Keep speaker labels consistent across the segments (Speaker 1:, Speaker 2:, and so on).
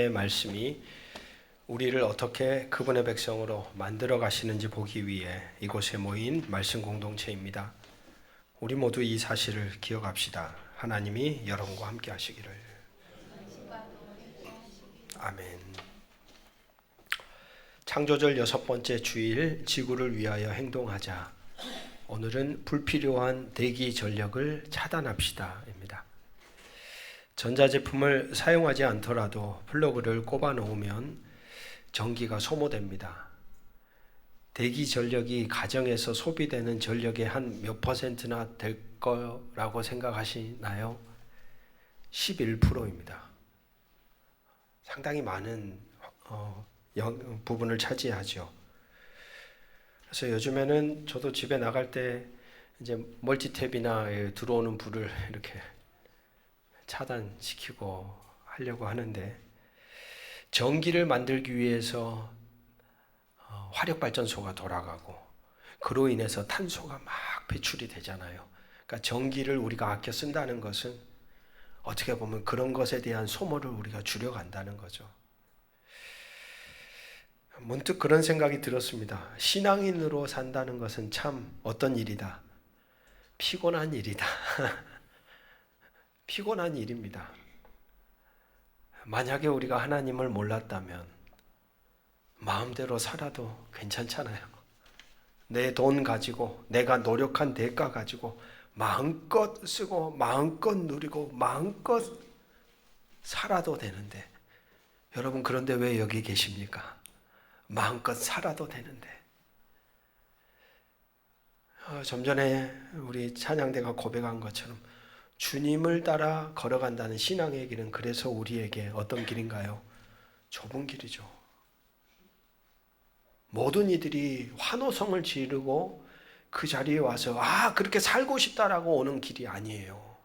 Speaker 1: 말씀이 우리를 어떻게 그분의 백성으로 만들어 가시는지 보기 위해 이곳에 모인 말씀 공동체입니다. 우리 모두 이 사실을 기억합시다. 하나님이 여러분과 함께 하시기를. 아멘. 창조절 6번째 주일, 지구를 위하여 행동하자. 오늘은 불필요한 대기 전력을 차단합시다입니다. 전자제품을 사용하지 않더라도 플러그를 꼽아 놓으면 전기가 소모됩니다. 대기 전력이 가정에서 소비되는 전력의 한 몇 %나 될 거라고 생각하시나요? 11%입니다. 상당히 많은 부분을 차지하죠. 그래서 요즘에는 저도 집에 나갈 때 이제 멀티탭이나 들어오는 불을 이렇게 차단시키고 하려고 하는데, 전기를 만들기 위해서 화력발전소가 돌아가고 그로 인해서 탄소가 막 배출이 되잖아요. 그러니까 전기를 우리가 아껴 쓴다는 것은 어떻게 보면 그런 것에 대한 소모를 우리가 줄여간다는 거죠. 문득 그런 생각이 들었습니다. 신앙인으로 산다는 것은 참 어떤 일이다. 피곤한 일이다. 피곤한 일입니다. 만약에 우리가 하나님을 몰랐다면 마음대로 살아도 괜찮잖아요. 내 돈 가지고 내가 노력한 대가 가지고 마음껏 쓰고 마음껏 누리고 마음껏 살아도 되는데, 여러분 그런데 왜 여기 계십니까? 마음껏 살아도 되는데. 좀 전에 우리 찬양대가 고백한 것처럼 주님을 따라 걸어간다는 신앙의 길은 그래서 우리에게 어떤 길인가요? 좁은 길이죠. 모든 이들이 환호성을 지르고 그 자리에 와서 그렇게 살고 싶다라고 오는 길이 아니에요.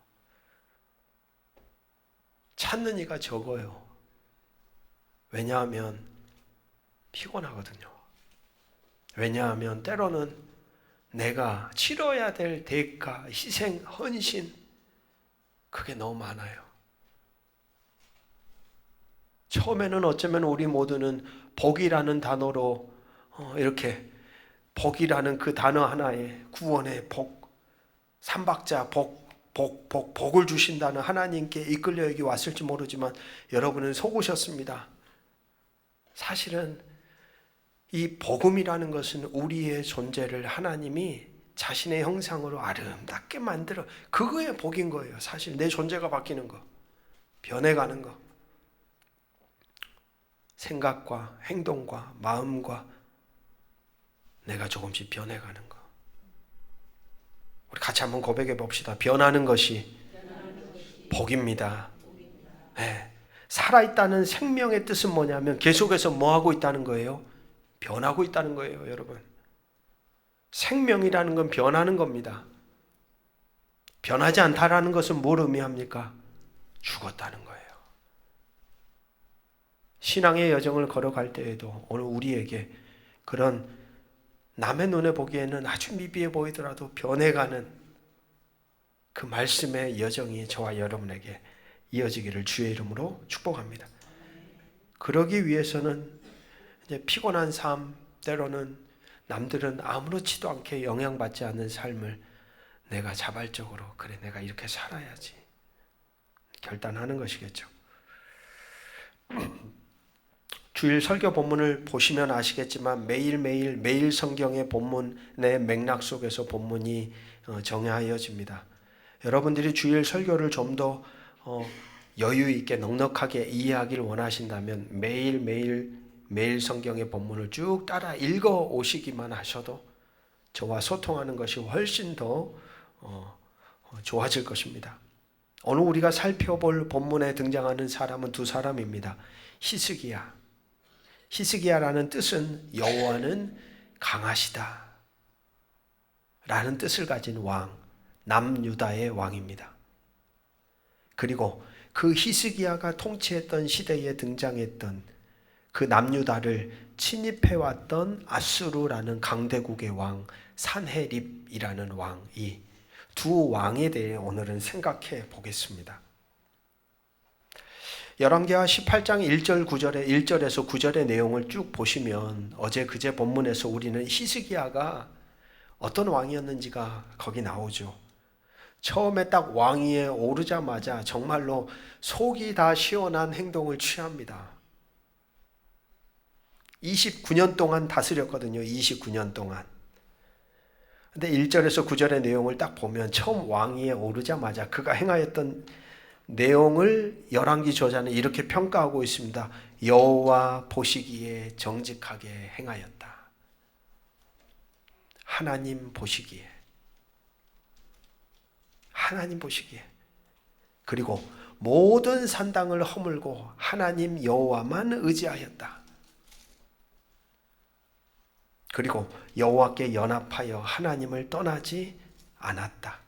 Speaker 1: 찾는 이가 적어요. 왜냐하면 피곤하거든요. 왜냐하면 때로는 내가 치러야 될 대가, 희생, 헌신, 그게 너무 많아요. 처음에는 어쩌면 우리 모두는 복이라는 단어로 이렇게 복이라는 그 단어 하나에 구원의 복, 삼박자 복을 주신다는 하나님께 이끌려 여기 왔을지 모르지만 여러분은 속으셨습니다. 사실은 이 복음이라는 것은 우리의 존재를 하나님이 자신의 형상으로 아름답게 만들어, 그거의 복인 거예요. 사실 내 존재가 바뀌는 거, 변해가는 거, 생각과 행동과 마음과 내가 조금씩 변해가는 거. 우리 같이 한번 고백해 봅시다. 변하는 것이 복입니다. 네. 살아있다는 생명의 뜻은 뭐냐면 계속해서 뭐 하고 있다는 거예요? 변하고 있다는 거예요, 여러분. 생명이라는 건 변하는 겁니다. 변하지 않다라는 것은 뭘 의미합니까? 죽었다는 거예요. 신앙의 여정을 걸어갈 때에도 오늘 우리에게 그런 남의 눈에 보기에는 아주 미비해 보이더라도 변해가는 그 말씀의 여정이 저와 여러분에게 이어지기를 주의 이름으로 축복합니다. 그러기 위해서는 이제 피곤한 삶, 때로는 남들은 아무렇지도 않게 영향받지 않는 삶을 내가 자발적으로 그래 내가 이렇게 살아야지 결단하는 것이겠죠. 주일 설교 본문을 보시면 아시겠지만 매일 성경의 본문의 맥락 속에서 본문이 정하여집니다. 여러분들이 주일 설교를 좀 더 여유 있게 넉넉하게 이해하기를 원하신다면 매일 성경의 본문을 쭉 따라 읽어 오시기만 하셔도 저와 소통하는 것이 훨씬 더 좋아질 것입니다. 오늘 우리가 살펴볼 본문에 등장하는 사람은 두 사람입니다. 히스기야라는 뜻은 여호와는 강하시다 라는 뜻을 가진 왕, 남유다의 왕입니다. 그리고 그 히스기야가 통치했던 시대에 등장했던 그 남유다를 침입해왔던 아수르라는 강대국의 왕 산헤립이라는 왕, 이 두 왕에 대해 오늘은 생각해 보겠습니다. 열왕기하 18장 1절 9절에 1절에서 9절의 내용을 쭉 보시면 어제 그제 본문에서 우리는 히스기야가 어떤 왕이었는지가 거기 나오죠. 처음에 딱 왕위에 오르자마자 정말로 속이 다 시원한 행동을 취합니다. 29년 동안 다스렸거든요. 29년 동안. 근데 1절에서 9절의 내용을 딱 보면 처음 왕위에 오르자마자 그가 행하였던 내용을 열왕기 저자는 이렇게 평가하고 있습니다. 여호와 보시기에 정직하게 행하였다. 하나님 보시기에. 하나님 보시기에. 그리고 모든 산당을 허물고 하나님 여호와만 의지하였다. 그리고 여호와께 연합하여 하나님을 떠나지 않았다.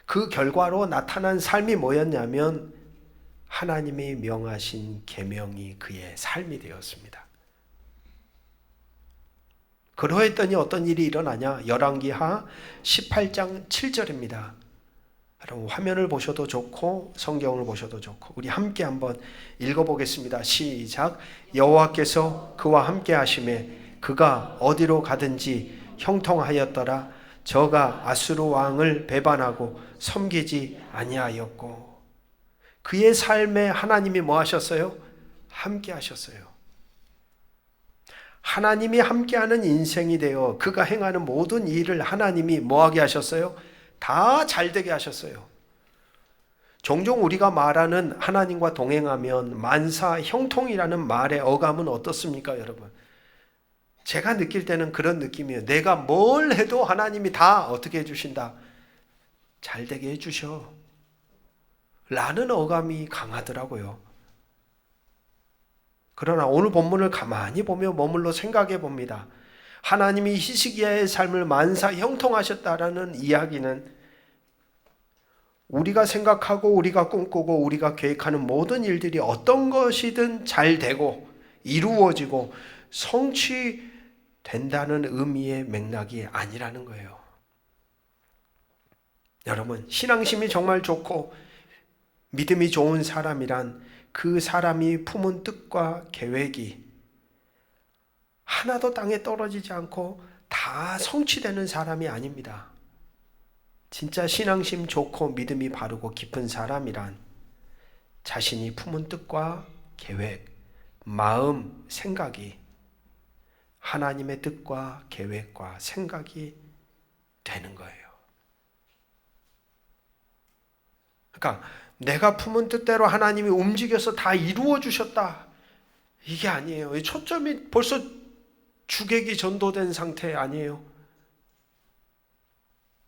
Speaker 1: 그 결과로 나타난 삶이 뭐였냐면 하나님이 명하신 계명이 그의 삶이 되었습니다. 그러했더니 어떤 일이 일어나냐? 열왕기하 18장 7절입니다. 여러분 화면을 보셔도 좋고 성경을 보셔도 좋고 우리 함께 한번 읽어보겠습니다. 시작. 여호와께서 그와 함께 하심에 그가 어디로 가든지 형통하였더라. 저가 아수르 왕을 배반하고 섬기지 아니하였고. 그의 삶에 하나님이 뭐 하셨어요? 함께 하셨어요. 하나님이 함께하는 인생이 되어 그가 행하는 모든 일을 하나님이 뭐하게 하셨어요? 다 잘되게 하셨어요. 종종 우리가 말하는 하나님과 동행하면 만사 형통이라는 말의 어감은 어떻습니까, 여러분? 제가 느낄 때는 그런 느낌이에요. 내가 뭘 해도 하나님이 다 어떻게 해주신다? 잘되게 해주셔. 라는 어감이 강하더라고요. 그러나 오늘 본문을 가만히 보며 머물러 생각해 봅니다. 하나님이 히스기야의 삶을 만사 형통하셨다라는 이야기는 우리가 생각하고 우리가 꿈꾸고 우리가 계획하는 모든 일들이 어떤 것이든 잘 되고 이루어지고 성취된다는 의미의 맥락이 아니라는 거예요. 여러분, 신앙심이 정말 좋고 믿음이 좋은 사람이란 그 사람이 품은 뜻과 계획이 하나도 땅에 떨어지지 않고 다 성취되는 사람이 아닙니다. 진짜 신앙심 좋고 믿음이 바르고 깊은 사람이란 자신이 품은 뜻과 계획, 마음, 생각이 하나님의 뜻과 계획과 생각이 되는 거예요. 그러니까 내가 품은 뜻대로 하나님이 움직여서 다 이루어 주셨다. 이게 아니에요. 초점이 벌써 주객이 전도된 상태 아니에요.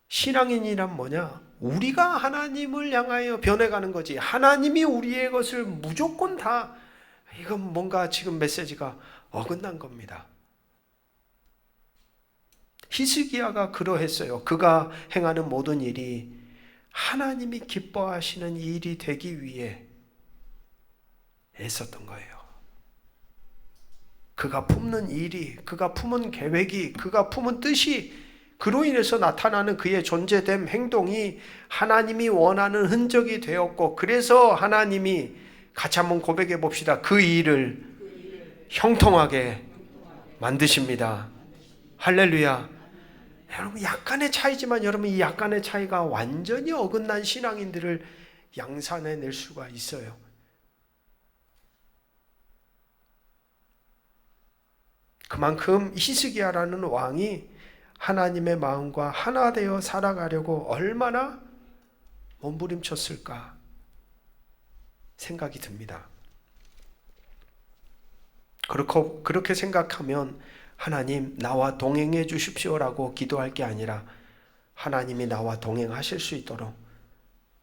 Speaker 1: 신앙인이란 뭐냐? 우리가 하나님을 향하여 변해가는 거지. 하나님이 우리의 것을 무조건 다, 이건 뭔가 지금 메시지가 어긋난 겁니다. 히스기야가 그러했어요. 그가 행하는 모든 일이 하나님이 기뻐하시는 일이 되기 위해 애썼던 거예요. 그가 품는 일이, 그가 품은 계획이, 그가 품은 뜻이 그로 인해서 나타나는 그의 존재됨, 행동이 하나님이 원하는 흔적이 되었고, 그래서 하나님이 같이 한번 고백해 봅시다. 그 일을 형통하게 만드십니다. 할렐루야. 여러분, 약간의 차이지만 여러분, 이 약간의 차이가 완전히 어긋난 신앙인들을 양산해낼 수가 있어요. 그만큼 히스기야라는 왕이 하나님의 마음과 하나 되어 살아가려고 얼마나 몸부림쳤을까 생각이 듭니다. 그렇게 생각하면 하나님 나와 동행해 주십시오라고 기도할 게 아니라 하나님이 나와 동행하실 수 있도록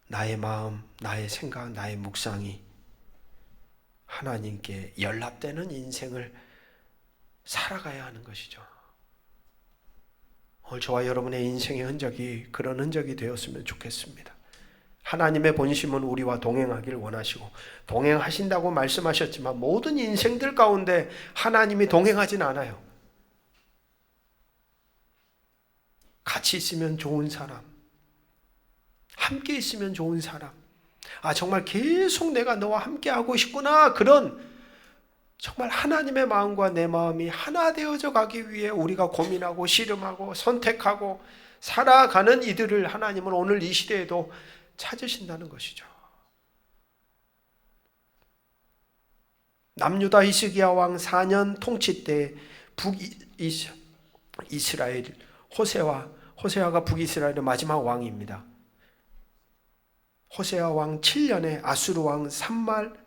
Speaker 1: 나의 마음, 나의 생각, 나의 묵상이 하나님께 연락되는 인생을 살아가야 하는 것이죠. 오늘 저와 여러분의 인생의 흔적이 그런 흔적이 되었으면 좋겠습니다. 하나님의 본심은 우리와 동행하길 원하시고 동행하신다고 말씀하셨지만 모든 인생들 가운데 하나님이 동행하진 않아요. 같이 있으면 좋은 사람, 함께 있으면 좋은 사람, 정말 계속 내가 너와 함께 하고 싶구나. 그런 정말 하나님의 마음과 내 마음이 하나 되어져 가기 위해 우리가 고민하고 씨름하고 선택하고 살아가는 이들을 하나님은 오늘 이 시대에도 찾으신다는 것이죠. 남유다 히스기야 왕 4년 통치 때 북이스라엘 호세아가 북이스라엘의 마지막 왕입니다. 호세아 왕 7년에 아수르 왕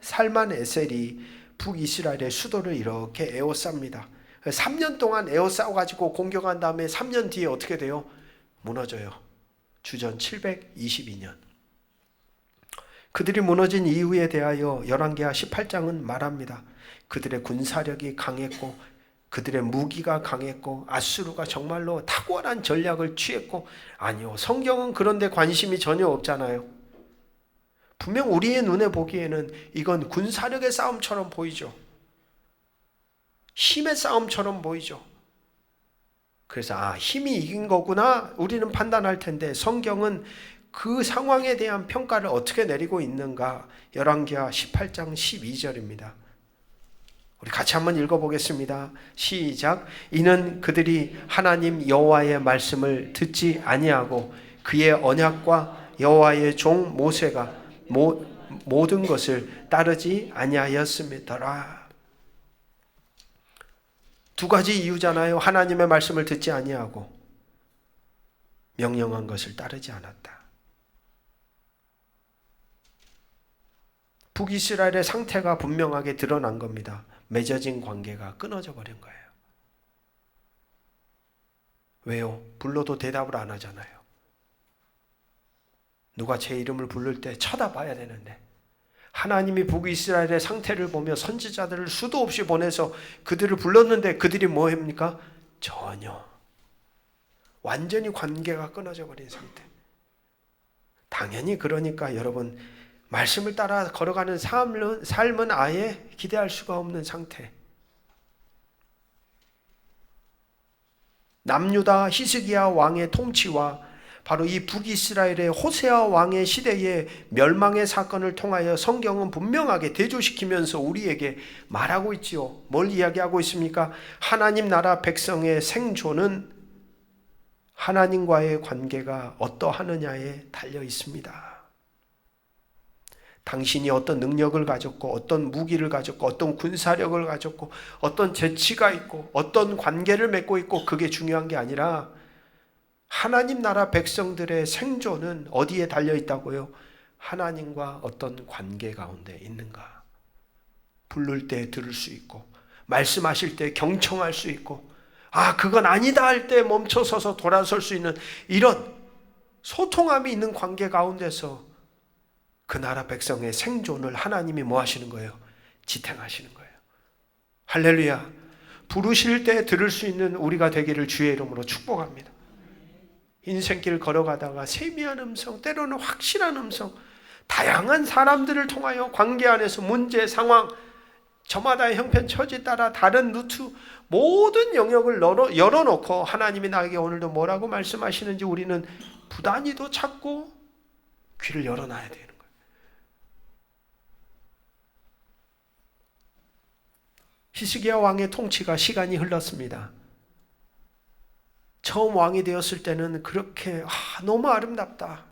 Speaker 1: 살만에셀이 북이스라엘의 수도를 이렇게 에워쌉니다. 3년 동안 에워싸가지고 공격한 다음에 3년 뒤에 어떻게 돼요? 무너져요. 주전 722년. 그들이 무너진 이유에 대하여 열왕기하 18장은 말합니다. 그들의 군사력이 강했고 그들의 무기가 강했고 아수르가 정말로 탁월한 전략을 취했고, 아니요, 성경은 그런 데 관심이 전혀 없잖아요. 분명 우리의 눈에 보기에는 이건 군사력의 싸움처럼 보이죠. 힘의 싸움처럼 보이죠. 그래서 힘이 이긴 거구나 우리는 판단할 텐데, 성경은 그 상황에 대한 평가를 어떻게 내리고 있는가? 열왕기하 18장 12절입니다. 우리 같이 한번 읽어보겠습니다. 시작. 이는 그들이 하나님 여호와의 말씀을 듣지 아니하고 그의 언약과 여호와의 종 모세가 모든 것을 따르지 아니하였음이더라. 두 가지 이유잖아요. 하나님의 말씀을 듣지 아니하고 명령한 것을 따르지 않았다. 북이스라엘의 상태가 분명하게 드러난 겁니다. 맺어진 관계가 끊어져 버린 거예요. 왜요? 불러도 대답을 안 하잖아요. 누가 제 이름을 부를 때 쳐다봐야 되는데, 하나님이 북이스라엘의 상태를 보며 선지자들을 수도 없이 보내서 그들을 불렀는데 그들이 뭐 합니까? 전혀. 완전히 관계가 끊어져 버린 상태. 당연히 그러니까 여러분, 말씀을 따라 걸어가는 삶은 아예 기대할 수가 없는 상태. 남유다 히스기야 왕의 통치와 바로 이 북이스라엘의 호세아 왕의 시대의 멸망의 사건을 통하여 성경은 분명하게 대조시키면서 우리에게 말하고 있지요. 뭘 이야기하고 있습니까? 하나님 나라 백성의 생존은 하나님과의 관계가 어떠하느냐에 달려 있습니다. 당신이 어떤 능력을 가졌고 어떤 무기를 가졌고 어떤 군사력을 가졌고 어떤 재치가 있고 어떤 관계를 맺고 있고, 그게 중요한 게 아니라 하나님 나라 백성들의 생존은 어디에 달려 있다고요? 하나님과 어떤 관계 가운데 있는가. 부를 때 들을 수 있고, 말씀하실 때 경청할 수 있고, 그건 아니다 할 때 멈춰서서 돌아설 수 있는 이런 소통함이 있는 관계 가운데서 그 나라 백성의 생존을 하나님이 뭐 하시는 거예요? 지탱하시는 거예요. 할렐루야. 부르실 때 들을 수 있는 우리가 되기를 주의 이름으로 축복합니다. 인생길 걸어가다가 세미한 음성, 때로는 확실한 음성, 다양한 사람들을 통하여 관계 안에서 문제, 상황, 저마다의 형편, 처지 따라 다른 루트, 모든 영역을 열어놓고 하나님이 나에게 오늘도 뭐라고 말씀하시는지 우리는 부단히도 찾고 귀를 열어놔야 되는 거예요. 히스기야 왕의 통치가 시간이 흘렀습니다. 처음 왕이 되었을 때는 그렇게 너무 아름답다.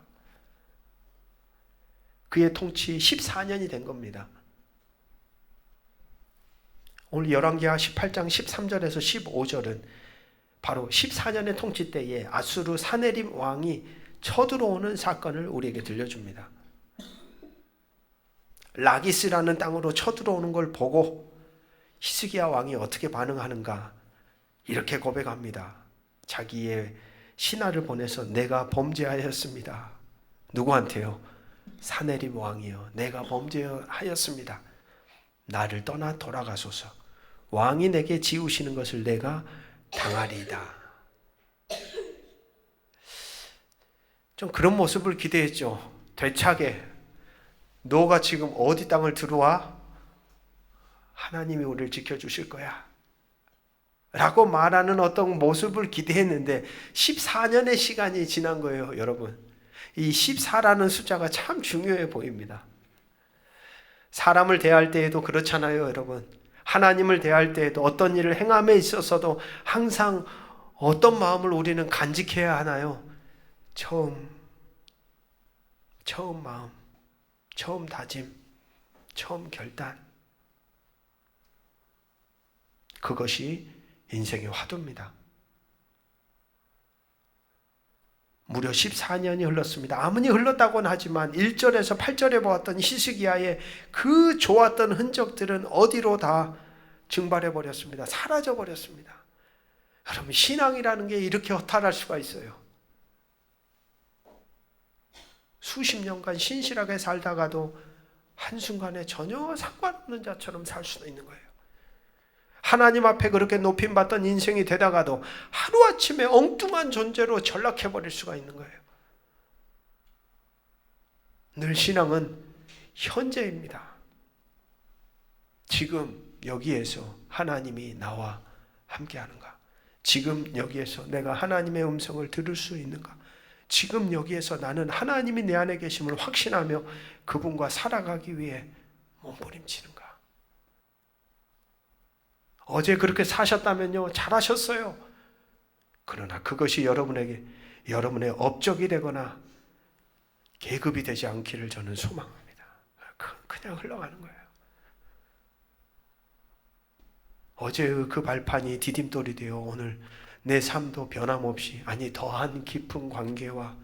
Speaker 1: 그의 통치 14년이 된 겁니다. 오늘 열왕기하 18장 13절에서 15절은 바로 14년의 통치 때에 아수르 사네립 왕이 쳐들어오는 사건을 우리에게 들려줍니다. 라기스라는 땅으로 쳐들어오는 걸 보고 히스기야 왕이 어떻게 반응하는가, 이렇게 고백합니다. 자기의 신하를 보내서 내가 범죄하였습니다. 누구한테요? 사네립 왕이요. 내가 범죄하였습니다. 나를 떠나 돌아가소서. 왕이 내게 지우시는 것을 내가 당하리이다. 좀 그런 모습을 기대했죠. 되차게 너가 지금 어디 땅을 들어와? 하나님이 우리를 지켜주실 거야 라고 말하는 어떤 모습을 기대했는데 14년의 시간이 지난 거예요. 여러분, 이 14라는 숫자가 참 중요해 보입니다. 사람을 대할 때에도 그렇잖아요, 여러분. 하나님을 대할 때에도 어떤 일을 행함에 있어서도 항상 어떤 마음을 우리는 간직해야 하나요? 처음 마음, 처음 다짐, 처음 결단. 그것이 인생의 화두입니다. 무려 14년이 흘렀습니다. 아무리 흘렀다고는 하지만 1절에서 8절에 보았던 히스기야의 그 좋았던 흔적들은 어디로 다 증발해 버렸습니다. 사라져 버렸습니다. 여러분, 신앙이라는 게 이렇게 허탈할 수가 있어요. 수십 년간 신실하게 살다가도 한순간에 전혀 상관없는 자처럼 살 수도 있는 거예요. 하나님 앞에 그렇게 높임받던 인생이 되다가도 하루아침에 엉뚱한 존재로 전락해버릴 수가 있는 거예요. 늘 신앙은 현재입니다. 지금 여기에서 하나님이 나와 함께하는가? 지금 여기에서 내가 하나님의 음성을 들을 수 있는가? 지금 여기에서 나는 하나님이 내 안에 계심을 확신하며 그분과 살아가기 위해 몸부림치는가? 어제 그렇게 사셨다면요, 잘하셨어요. 그러나 그것이 여러분의 업적이 되거나 계급이 되지 않기를 저는 소망합니다. 그냥 흘러가는 거예요. 어제의 그 발판이 디딤돌이 되어 오늘 내 삶도 변함없이, 아니 더한 깊은 관계와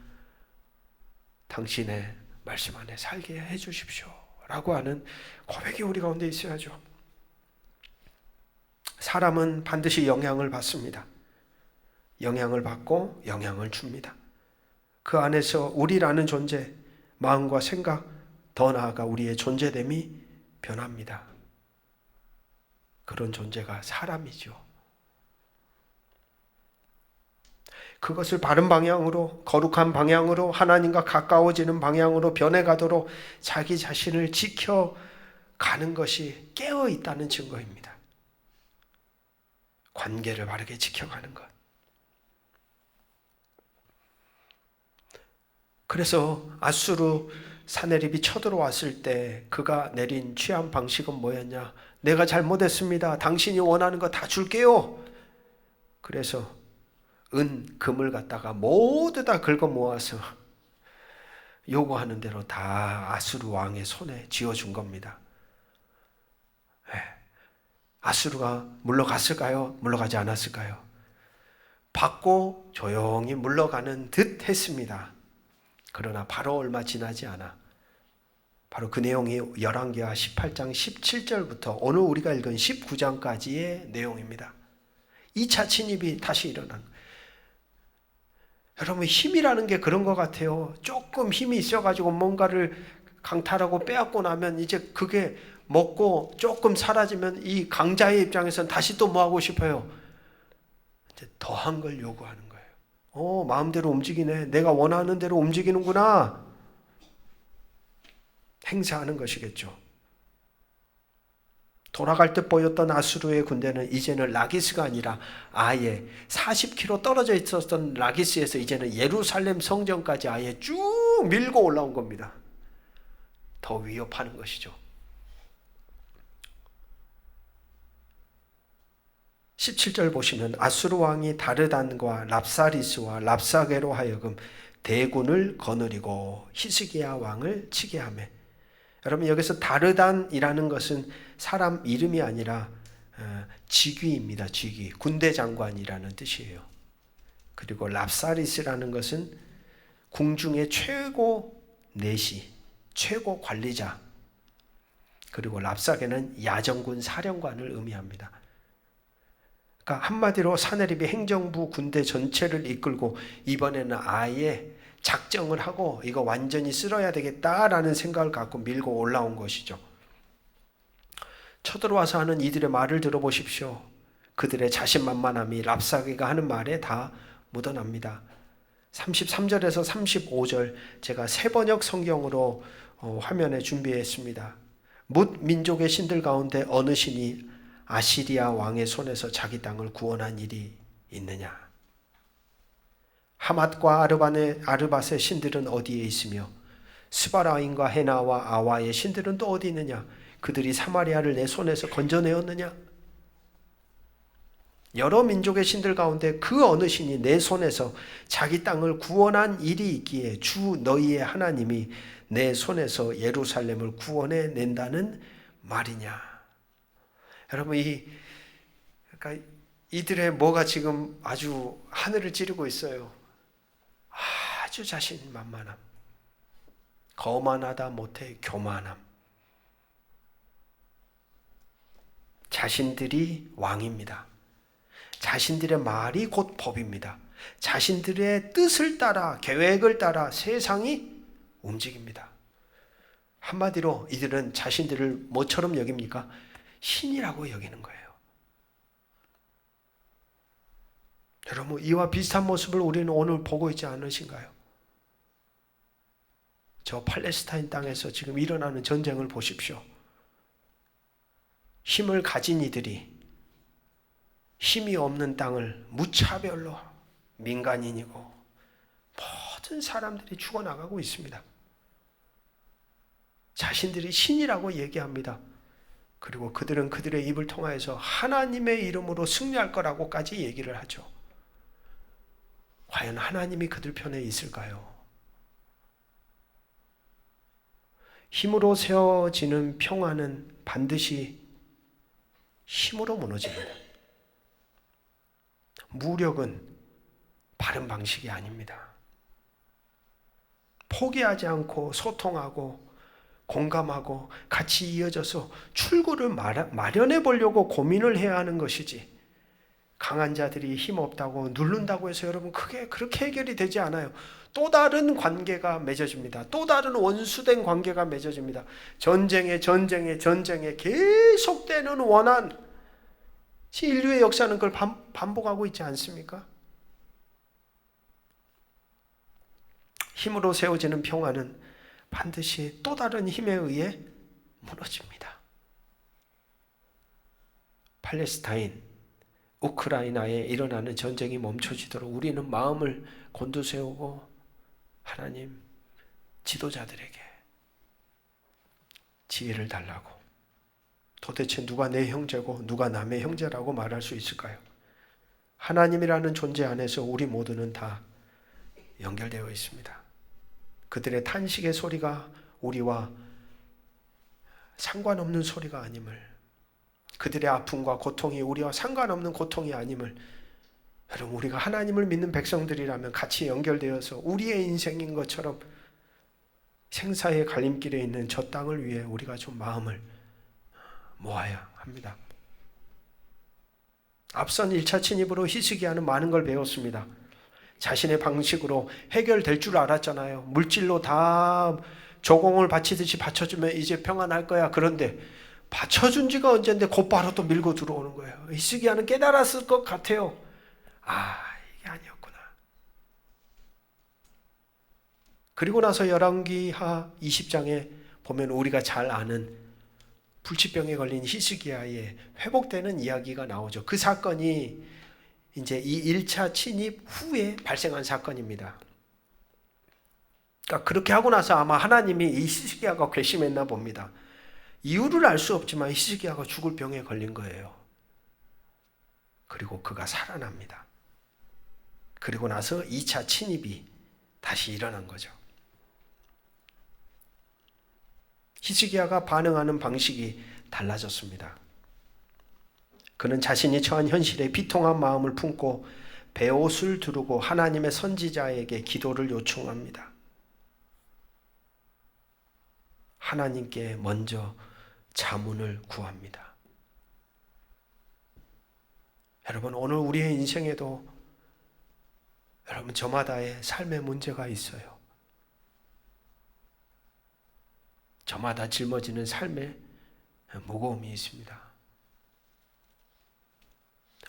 Speaker 1: 당신의 말씀 안에 살게 해주십시오 라고 하는 고백이 우리 가운데 있어야죠. 사람은 반드시 영향을 받습니다. 영향을 받고 영향을 줍니다. 그 안에서 우리라는 존재, 마음과 생각, 더 나아가 우리의 존재됨이 변합니다. 그런 존재가 사람이죠. 그것을 바른 방향으로, 거룩한 방향으로, 하나님과 가까워지는 방향으로 변해가도록 자기 자신을 지켜가는 것이 깨어 있다는 증거입니다. 관계를 바르게 지켜가는 것. 그래서 아수르 사내립이 쳐들어왔을 때 그가 내린 취한 방식은 뭐였냐? 내가 잘못했습니다. 당신이 원하는 거 다 줄게요. 그래서 은, 금을 갖다가 모두 다 긁어 모아서 요구하는 대로 다 아수르 왕의 손에 쥐어준 겁니다. 아수르가 물러갔을까요? 물러가지 않았을까요? 받고 조용히 물러가는 듯 했습니다. 그러나 바로 얼마 지나지 않아 바로 그 내용이 열왕기하 18장 17절부터 오늘 우리가 읽은 19장까지의 내용입니다. 2차 침입이 다시 일어난 거예요. 여러분, 힘이라는 게 그런 것 같아요. 조금 힘이 있어가지고 뭔가를 강탈하고 빼앗고 나면 이제 그게 먹고 조금 사라지면 이 강자의 입장에서는 다시 또 뭐 하고 싶어요? 이제 더한 걸 요구하는 거예요. 마음대로 움직이네. 내가 원하는 대로 움직이는구나. 행사하는 것이겠죠. 돌아갈 듯 보였던 아수르의 군대는 이제는 라기스가 아니라 아예 40km 떨어져 있었던 라기스에서 이제는 예루살렘 성전까지 아예 쭉 밀고 올라온 겁니다. 더 위협하는 것이죠. 17절 보시면 아수르 왕이 다르단과 랍사리스와 랍사게로 하여금 대군을 거느리고 히스기야 왕을 치게 하매. 여러분, 여기서 다르단이라는 것은 사람 이름이 아니라 직위입니다. 직위, 군대 장관이라는 뜻이에요. 그리고 랍사리스라는 것은 궁중의 최고 내시, 최고 관리자, 그리고 랍사게는 야전군 사령관을 의미합니다. 그러니까 한마디로 사내립이 행정부 군대 전체를 이끌고 이번에는 아예 작정을 하고 이거 완전히 쓸어야 되겠다라는 생각을 갖고 밀고 올라온 것이죠. 쳐들어와서 하는 이들의 말을 들어보십시오. 그들의 자신만만함이 랍사게가 하는 말에 다 묻어납니다. 33절에서 35절 제가 세번역 성경으로 화면에 준비했습니다. 뭇 민족의 신들 가운데 어느 신이 아시리아 왕의 손에서 자기 땅을 구원한 일이 있느냐? 하맛과 아르밧의 신들은 어디에 있으며 스바라임과 헤나와 아와의 신들은 또 어디 있느냐? 그들이 사마리아를 내 손에서 건져내었느냐? 여러 민족의 신들 가운데 그 어느 신이 내 손에서 자기 땅을 구원한 일이 있기에 주 너희의 하나님이 내 손에서 예루살렘을 구원해 낸다는 말이냐? 여러분, 그러니까 이들의 뭐가 지금 아주 하늘을 찌르고 있어요. 아주 자신만만함, 거만하다 못해 교만함. 자신들이 왕입니다. 자신들의 말이 곧 법입니다. 자신들의 뜻을 따라, 계획을 따라 세상이 움직입니다. 한마디로 이들은 자신들을 뭐처럼 여깁니까? 신이라고 여기는 거예요. 여러분, 이와 비슷한 모습을 우리는 오늘 보고 있지 않으신가요? 저 팔레스타인 땅에서 지금 일어나는 전쟁을 보십시오. 힘을 가진 이들이 힘이 없는 땅을 무차별로 민간인이고 모든 사람들이 죽어나가고 있습니다. 자신들이 신이라고 얘기합니다. 그리고 그들은 그들의 입을 통하여서 하나님의 이름으로 승리할 거라고까지 얘기를 하죠. 과연 하나님이 그들 편에 있을까요? 힘으로 세워지는 평화는 반드시 힘으로 무너집니다. 무력은 바른 방식이 아닙니다. 포기하지 않고 소통하고 공감하고 같이 이어져서 출구를 마련해 보려고 고민을 해야 하는 것이지, 강한 자들이 힘없다고 누른다고 해서 여러분 그게 그렇게 해결이 되지 않아요. 또 다른 관계가 맺어집니다. 또 다른 원수된 관계가 맺어집니다. 전쟁에 계속되는 원한, 인류의 역사는 그걸 반복하고 있지 않습니까? 힘으로 세워지는 평화는 반드시 또 다른 힘에 의해 무너집니다. 팔레스타인, 우크라이나에 일어나는 전쟁이 멈춰지도록 우리는 마음을 곤두세우고 하나님, 지도자들에게 지혜를 달라고. 도대체 누가 내 형제고 누가 남의 형제라고 말할 수 있을까요? 하나님이라는 존재 안에서 우리 모두는 다 연결되어 있습니다. 그들의 탄식의 소리가 우리와 상관없는 소리가 아님을, 그들의 아픔과 고통이 우리와 상관없는 고통이 아님을, 여러분, 우리가 하나님을 믿는 백성들이라면 같이 연결되어서 우리의 인생인 것처럼 생사의 갈림길에 있는 저 땅을 위해 우리가 좀 마음을 모아야 합니다. 앞선 1차 침입으로 히스기야는 많은 걸 배웠습니다. 자신의 방식으로 해결될 줄 알았잖아요. 물질로 다 조공을 바치듯이 바쳐주면 이제 평안할 거야. 그런데 받쳐준 지가 언젠데 곧바로 또 밀고 들어오는 거예요. 히스기야는 깨달았을 것 같아요. 이게 아니었구나. 그리고 나서 열왕기하 20장에 보면 우리가 잘 아는 불치병에 걸린 히스기야의 회복되는 이야기가 나오죠. 그 사건이 이제 이 1차 침입 후에 발생한 사건입니다. 그러니까 그렇게 하고 나서 아마 하나님이 이 히스기야가 괘씸했나 봅니다. 이유를 알 수 없지만 히스기야가 죽을 병에 걸린 거예요. 그리고 그가 살아납니다. 그리고 나서 2차 침입이 다시 일어난 거죠. 히스기야가 반응하는 방식이 달라졌습니다. 그는 자신이 처한 현실에 비통한 마음을 품고 베옷을 두르고 하나님의 선지자에게 기도를 요청합니다. 하나님께 먼저 자문을 구합니다. 여러분, 오늘 우리의 인생에도 여러분 저마다의 삶의 문제가 있어요. 저마다 짊어지는 삶의 무거움이 있습니다.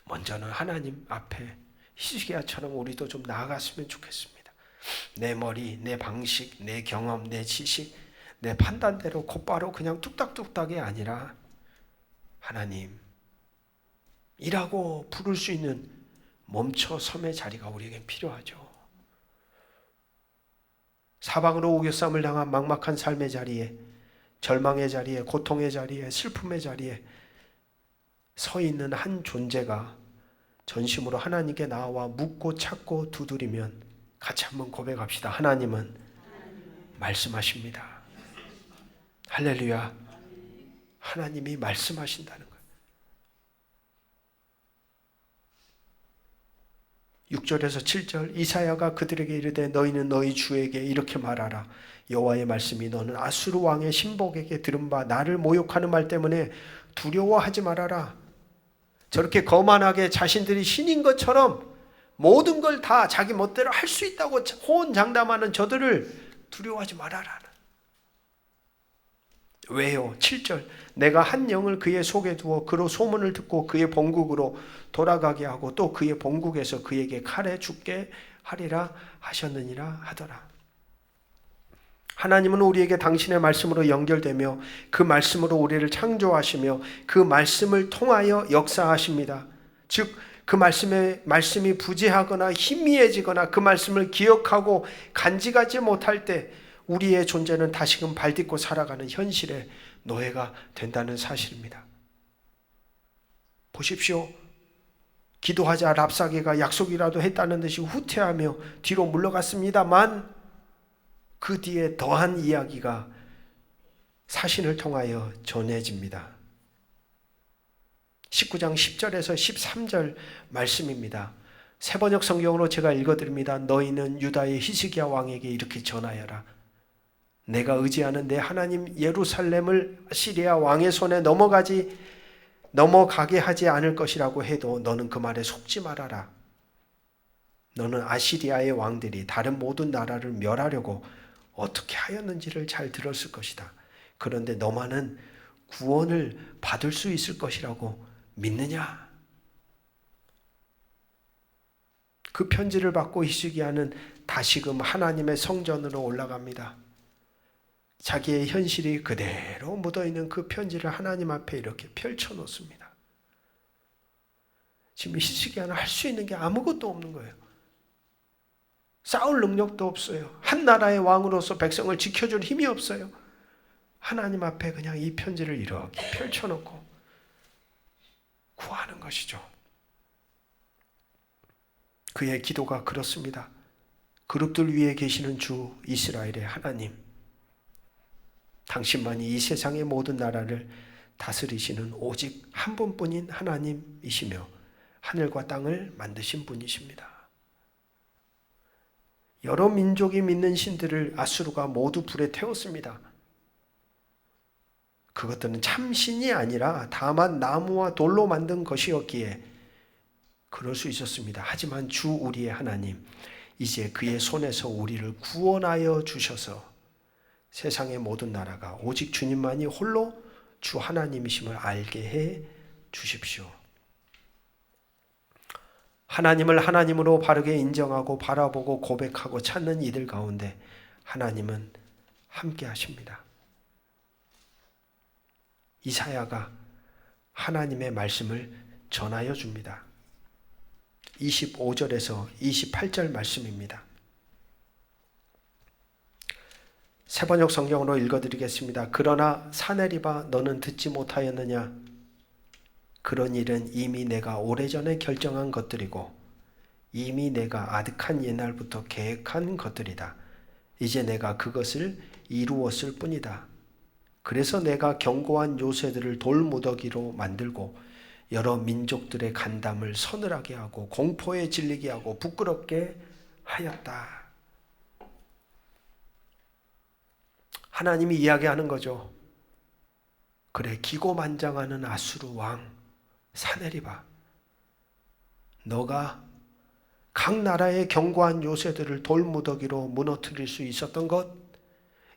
Speaker 1: 먼저는 하나님 앞에 히스기야처럼 우리도 좀 나아갔으면 좋겠습니다. 내 머리, 내 방식, 내 경험, 내 지식, 내 판단대로 곧바로 그냥 뚝딱뚝딱이 아니라 하나님, 이라고 부를 수 있는 멈춰섬의 자리가 우리에게 필요하죠. 사방으로 우겨쌈을 당한 막막한 삶의 자리에 절망의 자리에, 고통의 자리에, 슬픔의 자리에 서 있는 한 존재가 전심으로 하나님께 나와 묻고 찾고 두드리면 같이 한번 고백합시다. 하나님은 말씀하십니다. 할렐루야. 하나님이 말씀하신다는 거예요. 6절에서 7절 이사야가 그들에게 이르되 너희는 너희 주에게 이렇게 말하라. 여호와의 말씀이 너는 아수르 왕의 신복에게 들은 바 나를 모욕하는 말 때문에 두려워하지 말아라. 저렇게 거만하게 자신들이 신인 것처럼 모든 걸 다 자기 멋대로 할 수 있다고 호언장담하는 저들을 두려워하지 말아라. 왜요? 7절 내가 한 영을 그의 속에 두어 그로 소문을 듣고 그의 본국으로 돌아가게 하고 또 그의 본국에서 그에게 칼에 죽게 하리라 하셨느니라 하더라. 하나님은 우리에게 당신의 말씀으로 연결되며 그 말씀으로 우리를 창조하시며 그 말씀을 통하여 역사하십니다. 즉 그 말씀이 부재하거나 희미해지거나 그 말씀을 기억하고 간직하지 못할 때 우리의 존재는 다시금 발딛고 살아가는 현실의 노예가 된다는 사실입니다. 보십시오. 기도하자 랍사게가 약속이라도 했다는 듯이 후퇴하며 뒤로 물러갔습니다만 그 뒤에 더한 이야기가 사신을 통하여 전해집니다. 19장 10절에서 13절 말씀입니다. 새번역 성경으로 제가 읽어드립니다. 너희는 유다의 히스기야 왕에게 이렇게 전하여라. 내가 의지하는 내 하나님 예루살렘을 아시리아 왕의 손에 넘어가게 하지 않을 것이라고 해도 너는 그 말에 속지 말아라. 너는 아시리아의 왕들이 다른 모든 나라를 멸하려고 어떻게 하였는지를 잘 들었을 것이다. 그런데 너만은 구원을 받을 수 있을 것이라고 믿느냐? 그 편지를 받고 히스기야는 다시금 하나님의 성전으로 올라갑니다. 자기의 현실이 그대로 묻어있는 그 편지를 하나님 앞에 이렇게 펼쳐놓습니다. 지금 히스기야는 할 수 있는 게 아무것도 없는 거예요. 싸울 능력도 없어요. 한 나라의 왕으로서 백성을 지켜줄 힘이 없어요. 하나님 앞에 그냥 이 편지를 이렇게 펼쳐놓고 구하는 것이죠. 그의 기도가 그렇습니다. 그룹들 위에 계시는 주 이스라엘의 하나님, 당신만이 이 세상의 모든 나라를 다스리시는 오직 한 분뿐인 하나님이시며 하늘과 땅을 만드신 분이십니다. 여러 민족이 믿는 신들을 아수르가 모두 불에 태웠습니다. 그것들은 참신이 아니라 다만 나무와 돌로 만든 것이었기에 그럴 수 있었습니다. 하지만 주 우리의 하나님, 이제 그의 손에서 우리를 구원하여 주셔서 세상의 모든 나라가 오직 주님만이 홀로 주 하나님이심을 알게 해 주십시오. 하나님을 하나님으로 바르게 인정하고 바라보고 고백하고 찾는 이들 가운데 하나님은 함께 하십니다. 이사야가 하나님의 말씀을 전하여 줍니다. 25절에서 28절 말씀입니다. 새번역 성경으로 읽어드리겠습니다. 그러나 사내리바 너는 듣지 못하였느냐? 그런 일은 이미 내가 오래전에 결정한 것들이고 이미 내가 아득한 옛날부터 계획한 것들이다. 이제 내가 그것을 이루었을 뿐이다. 그래서 내가 견고한 요새들을 돌무더기로 만들고 여러 민족들의 간담을 서늘하게 하고 공포에 질리게 하고 부끄럽게 하였다. 하나님이 이야기하는 거죠. 그래, 기고만장하는 아수르 왕 사내리바, 너가 각 나라의 견고한 요새들을 돌무더기로 무너뜨릴 수 있었던 것,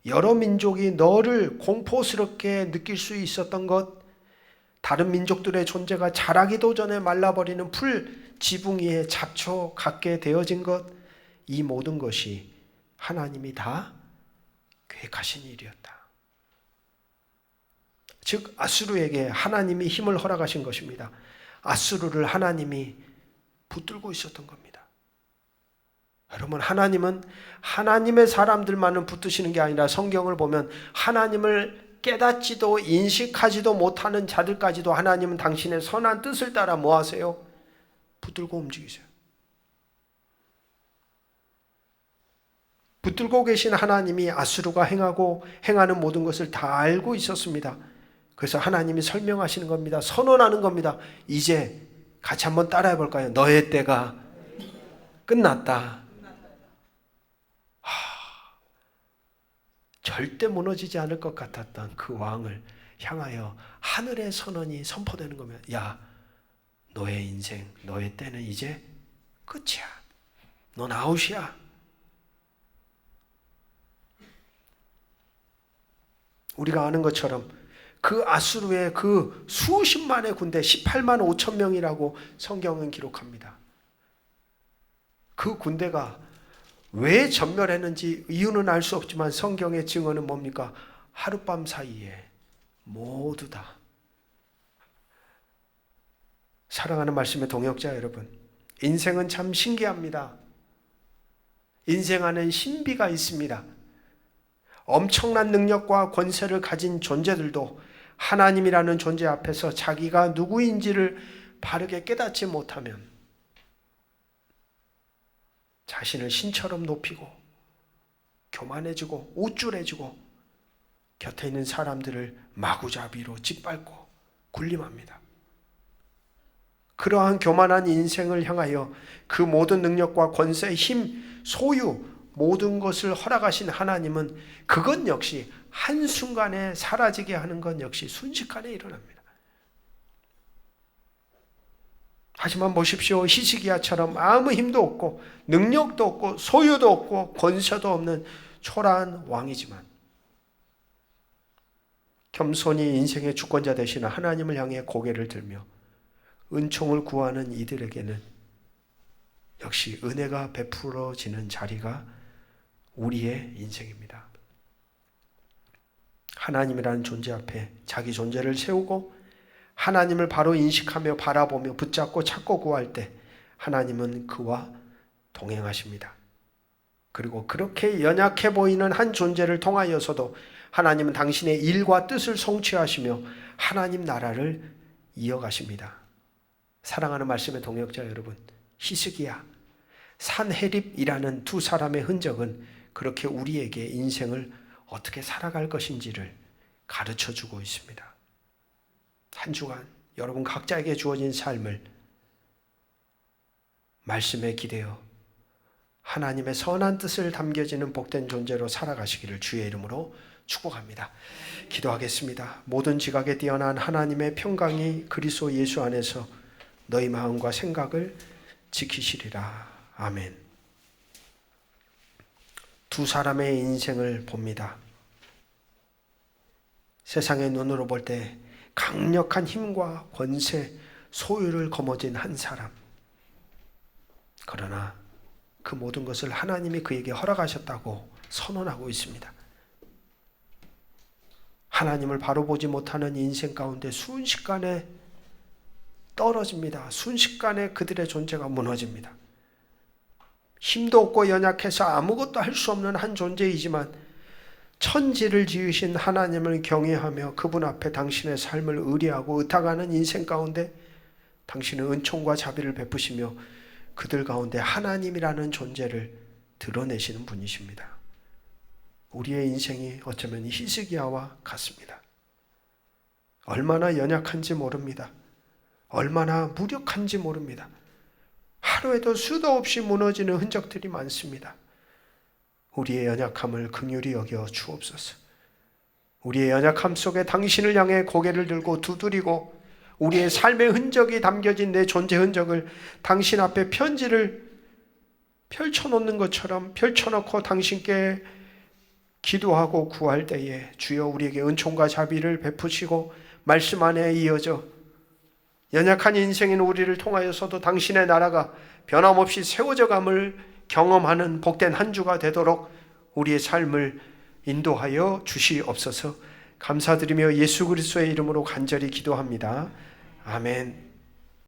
Speaker 1: 여러 민족이 너를 공포스럽게 느낄 수 있었던 것, 다른 민족들의 존재가 자라기도 전에 말라버리는 풀 지붕 위에 잡초 같게 되어진 것, 이 모든 것이 하나님이 다 계획하신 일이었다. 즉 아수르에게 하나님이 힘을 허락하신 것입니다. 아수르를 하나님이 붙들고 있었던 겁니다. 여러분, 하나님은 하나님의 사람들만은 붙드시는 게 아니라 성경을 보면 하나님을 깨닫지도 인식하지도 못하는 자들까지도 하나님은 당신의 선한 뜻을 따라 뭐 하세요? 붙들고 움직이세요. 붙들고 계신 하나님이 아수르가 행하는 모든 것을 다 알고 있었습니다. 그래서 하나님이 설명하시는 겁니다. 선언하는 겁니다. 이제 같이 한번 따라해 볼까요? 너의 때가 끝났다. 절대 무너지지 않을 것 같았던 그 왕을 향하여 하늘의 선언이 선포되는 거면, 야, 너의 인생, 너의 때는 이제 끝이야. 넌 아웃이야. 우리가 아는 것처럼 그 아수르의 그 수십만의 군대, 18만 5천 명이라고 성경은 기록합니다. 그 군대가 왜 전멸했는지 이유는 알 수 없지만 성경의 증언은 뭡니까? 하룻밤 사이에 모두 다. 사랑하는 말씀의 동역자 여러분, 인생은 참 신기합니다. 인생 안에 신비가 있습니다. 엄청난 능력과 권세를 가진 존재들도 하나님이라는 존재 앞에서 자기가 누구인지를 바르게 깨닫지 못하면 자신을 신처럼 높이고 교만해지고 우쭐해지고 곁에 있는 사람들을 마구잡이로 짓밟고 군림합니다. 그러한 교만한 인생을 향하여 그 모든 능력과 권세, 힘, 소유, 모든 것을 허락하신 하나님은 그것 역시 한순간에 사라지게 하는 것 역시 순식간에 일어납니다. 하지만 보십시오. 히스기야처럼 아무 힘도 없고 능력도 없고 소유도 없고 권세도 없는 초라한 왕이지만 겸손히 인생의 주권자 되시는 하나님을 향해 고개를 들며 은총을 구하는 이들에게는 역시 은혜가 베풀어지는 자리가 우리의 인생입니다. 하나님이라는 존재 앞에 자기 존재를 세우고 하나님을 바로 인식하며 바라보며 붙잡고 찾고 구할 때 하나님은 그와 동행하십니다. 그리고 그렇게 연약해 보이는 한 존재를 통하여서도 하나님은 당신의 일과 뜻을 성취하시며 하나님 나라를 이어가십니다. 사랑하는 말씀의 동역자 여러분, 히스기야, 산헤립이라는 두 사람의 흔적은 그렇게 우리에게 인생을 어떻게 살아갈 것인지를 가르쳐주고 있습니다. 한 주간 여러분 각자에게 주어진 삶을 말씀에 기대어 하나님의 선한 뜻을 담겨지는 복된 존재로 살아가시기를 주의 이름으로 축복합니다. 기도하겠습니다. 모든 지각에 뛰어난 하나님의 평강이 그리스도 예수 안에서 너희 마음과 생각을 지키시리라. 아멘. 두 사람의 인생을 봅니다. 세상의 눈으로 볼 때 강력한 힘과 권세, 소유를 거머쥔 한 사람. 그러나 그 모든 것을 하나님이 그에게 허락하셨다고 선언하고 있습니다. 하나님을 바로 보지 못하는 인생 가운데 순식간에 떨어집니다. 순식간에 그들의 존재가 무너집니다. 힘도 없고 연약해서 아무것도 할 수 없는 한 존재이지만 천지를 지으신 하나님을 경외하며 그분 앞에 당신의 삶을 의뢰하고 의탁하는 인생 가운데 당신은 은총과 자비를 베푸시며 그들 가운데 하나님이라는 존재를 드러내시는 분이십니다. 우리의 인생이 어쩌면 히스기야와 같습니다. 얼마나 연약한지 모릅니다. 얼마나 무력한지 모릅니다. 하루에도 수도 없이 무너지는 흔적들이 많습니다. 우리의 연약함을 긍휼히 여겨 주옵소서. 우리의 연약함 속에 당신을 향해 고개를 들고 두드리고 우리의 삶의 흔적이 담겨진 내 존재 흔적을 당신 앞에 편지를 펼쳐놓는 것처럼 펼쳐놓고 당신께 기도하고 구할 때에 주여 우리에게 은총과 자비를 베푸시고 말씀 안에 이어져 연약한 인생인 우리를 통하여서도 당신의 나라가 변함없이 세워져 감을 경험하는 복된 한 주가 되도록 우리의 삶을 인도하여 주시옵소서. 감사드리며 예수 그리스도의 이름으로 간절히 기도합니다. 아멘.